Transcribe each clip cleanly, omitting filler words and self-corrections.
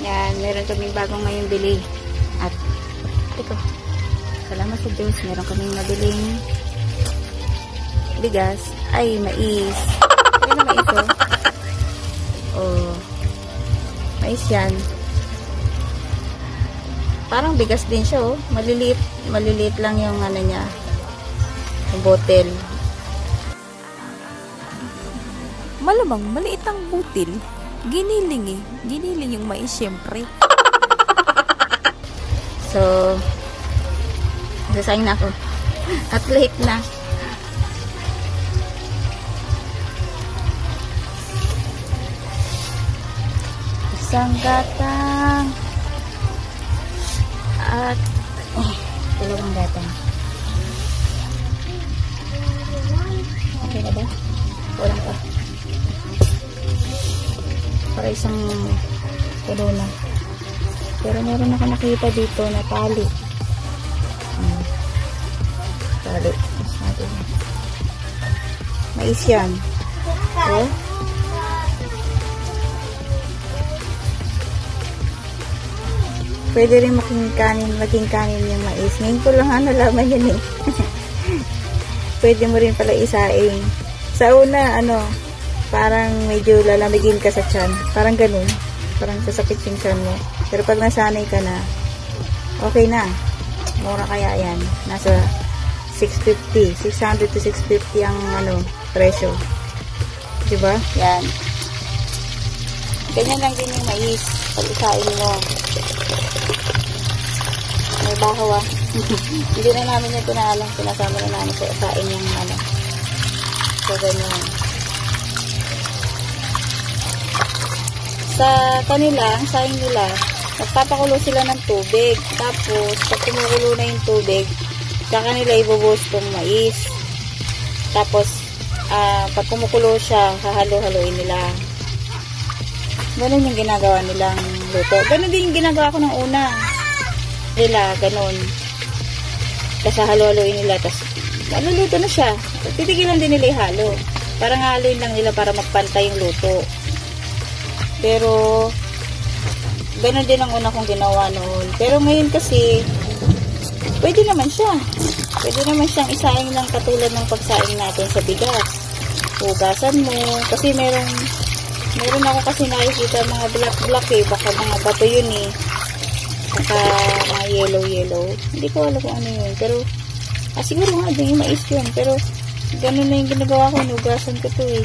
Yan, meron kaming bagong ngayon bili. At, ito, salamat sa Diyos, meron kaming nabiling bigas. Ay, mais. Ayan na mais, oh. Oh, mais yan. Parang bigas din siya, oh. Maliliit. Maliliit lang yung ano niya. Yung bottle. Malamang maliit ang butil. Giniling eh. Giniling yung mais, syempre. So, sasayang na ako. At late na. Isang gatang. At, dalawang gatang. Okay na ba? Wala pa. Para isang puno na. Pero meron ako nakita dito na tali. Tali. Mais yan. Okay? Pwede rin maging kanin yung mais. Ngayon ko lang nalaman yun eh. Pwede mo rin pala isaing. Sa una, parang medyo lalamigin ka sa tiyan. Parang ganun. Parang sasakit yung tiyan mo. Pero pag nasanay ka na, okay na. Mura kaya yan. Nasa 650. 600 to 650 ang presyo. Diba? Yan. Ganyan lang din yung mais. Pag isain mo. May bahaw ah. Hindi na namin yung pinalang. Pinasama na namin sa isain yung So, ganyan. Sa kanila, ang saing nila, magpapakulo sila ng tubig. Tapos, pag kumukulo na yung tubig, sa kanila ibubuhos tong mais. Tapos, pag kumukulo siya, hahalo-haloin nila. Ganun yung ginagawa nilang luto. Ganun din yung ginagawa ko ng una. Nila, ganun. Tapos halo-haloin nila. Tapos, maluluto na siya. Titigilan din nila ihalo. Parang haloin lang nila para magpantay yung luto. Pero, ganun din ang una kong ginawa noon. Pero ngayon kasi, pwede naman siya. Pwede naman siyang isaing lang katulad ng pagsaing natin sa bigas. Hugasan mo. Kasi meron ako kasi nakikita mga black eh. Baka mga bato yun eh. Baka mga yellow. Hindi ko alam kung ano yun. Pero, siguro nga din yung mais yun. Pero, ganun na yung ginagawa ko. Hugasan ko to eh.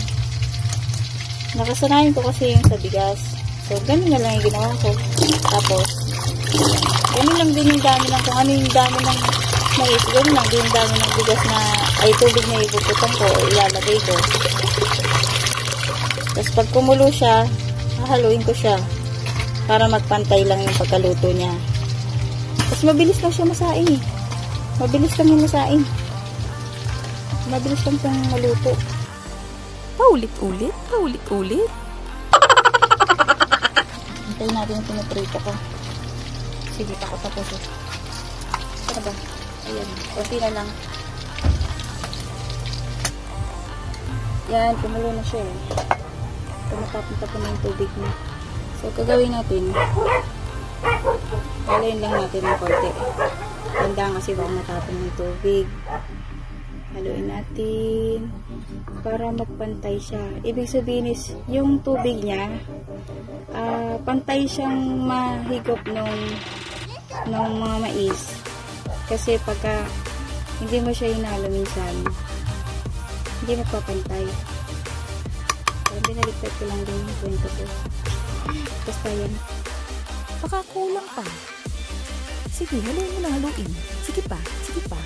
Nakasanayan ko kasi yung sa bigas. So, ganun na lang yung ginawa ko. Tapos, ganun lang din yung dami ng kung ano yung dami ng mais. Ganun lang din yung dami ng bigas na ay tubig na ipuputan ko o ilalagay ko. Tapos, pag kumulo siya, hahaluin ko siya para magpantay lang yung pagkaluto niya. Tapos, mabilis lang siya masaing eh. Mabilis lang yung masaing. Mabilis lang siyang maluto. Paulit-ulit. Paulit-ulit. Hintayin natin yung pinuprito ko. Sige, ako tapos eh. Ano ba? Ayan. Kunti na lang. Yan. Kumulo na siya eh. Tumatapon na yung tubig niya. So, kagawin natin. Halayin lang natin ng konti. Tandaan kasi baka matapon yung tubig. Haluin natin para magpantay siya. Ibig sabihin is, yung tubig niya, pantay siyang mahigop ng mga mais. Kasi pagka hindi mo siya hinalo minsan, hindi magpapantay. So, binaliktad ko lang din yung kwento ko. Basta yan. Baka kulang pa. Sige, haluin mo na haluin. Sige pa, sige pa.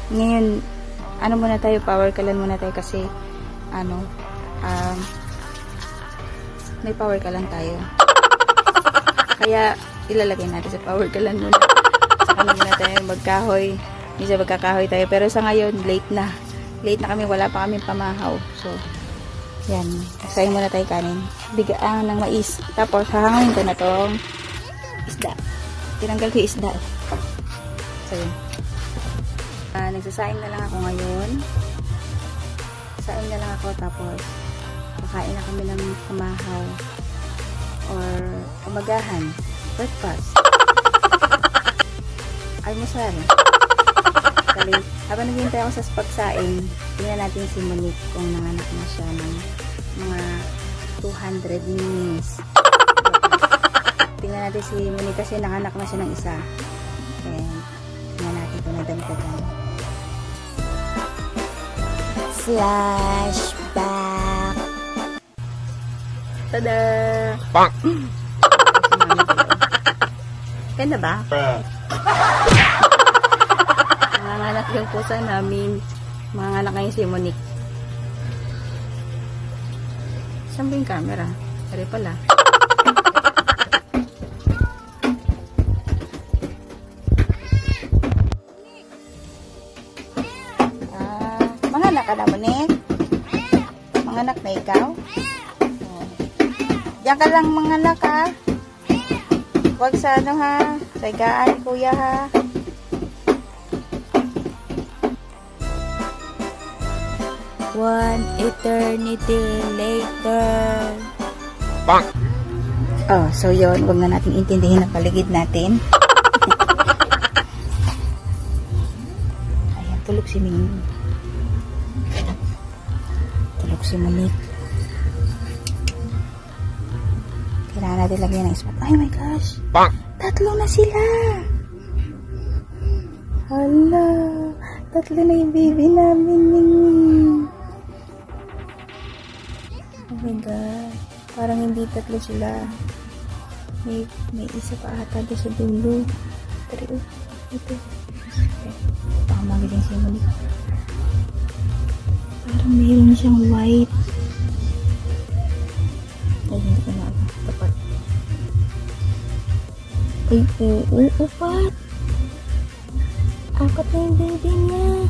Ngayon, muna tayo, power kalan muna tayo kasi, may power kalan tayo. Kaya, ilalagay natin sa power kalan muna. Saka muna tayo magkahoy. Minsan magkakahoy tayo. Pero sa ngayon, late na. late na kami, wala pa kami pamahaw. So, yan. Kasayin muna tayo kanin. Bigaan ng mais. Tapos, hahangin ko na tong isda. Tinanggal ko yung isda. So, yun. Nagsasaing na lang ako ngayon. Saing na lang ako, tapos kakain na kami ng pamahaw or umagahan, breakfast, almusal. Habang naghihintay ako sa pagsaing, tingnan natin si Monique kung nanganak na siya ng mga 200 minis. Tingnan natin si Monique kasi nanganak na siya ng isa. And tingnan natin kung nadagdagan. Flashback. Tada! Bang! Ganda ba? Nanganganak yung pusa namin. Manganganak ngayon si Monique. Saan ba yung camera? Pare pala. Manganak ka na, Monique? Manganak na ikaw? Diyan ka lang manganak, ha? Huwag sa ano, ha? Sagaan, kuya, ha? One eternity later. Bang! Oh, so yun. Huwag na natin intindihin ang paligid natin. Ayan, tulog si Ming. Tulog si Monique. Kailangan natin lagyan ng spot. Oh my gosh! Bang! Tatlo na sila! Hala! Tatlo na yung baby namin. Oh my god. Parang hindi tatlo sila. May isa pa ata doon sa dulo. Pero, ito. Okay. Baka magaling siya muli. Parang mayroon siyang white. Ay, hindi ko na tapat. Ay, upat. Apat na yung baby niya.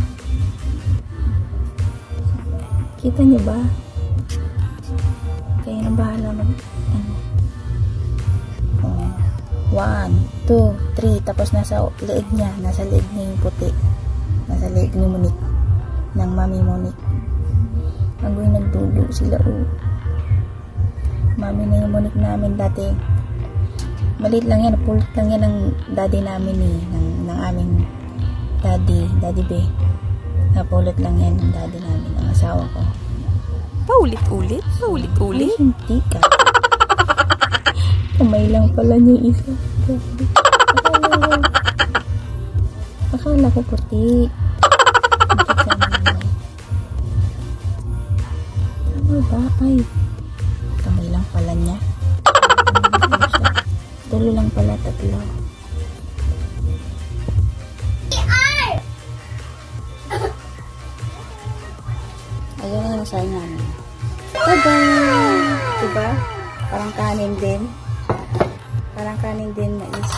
Kita niyo ba? Kaya nang bahala mag... 1, 2, 3. Tapos nasa leeg niya. Nasa leeg niya yung puti. Nasa leeg ni Monique. Ng mami Monique. Agoy nagdulo sila. Mami na yung Monique namin dati. Maliit lang yan. Pulot lang yan ng daddy namin eh. Ng aming daddy B. Napulot lang yan ng daddy namin. Ang asawa ko. Paulit-ulit? Paulit-ulit? Ay, hindi ka. Kamay lang pala niya yung isa. Akala ko puti. Tama ba? Ay. Kamay lang pala niya. Tulo lang pala, tatlo. Ayun na yung sayo namin. Tada! Diba? Parang kanin din. Parang kanin din mais.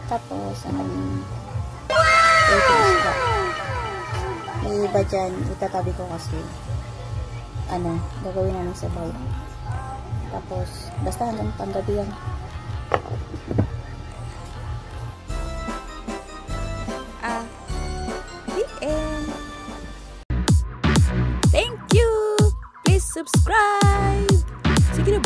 Tapos, may iba dyan, itatabi ko kasi, gagawin namin sa baw. Tapos, basta hanggang panggabi yan. The end. Thank you. Please subscribe. Sige na.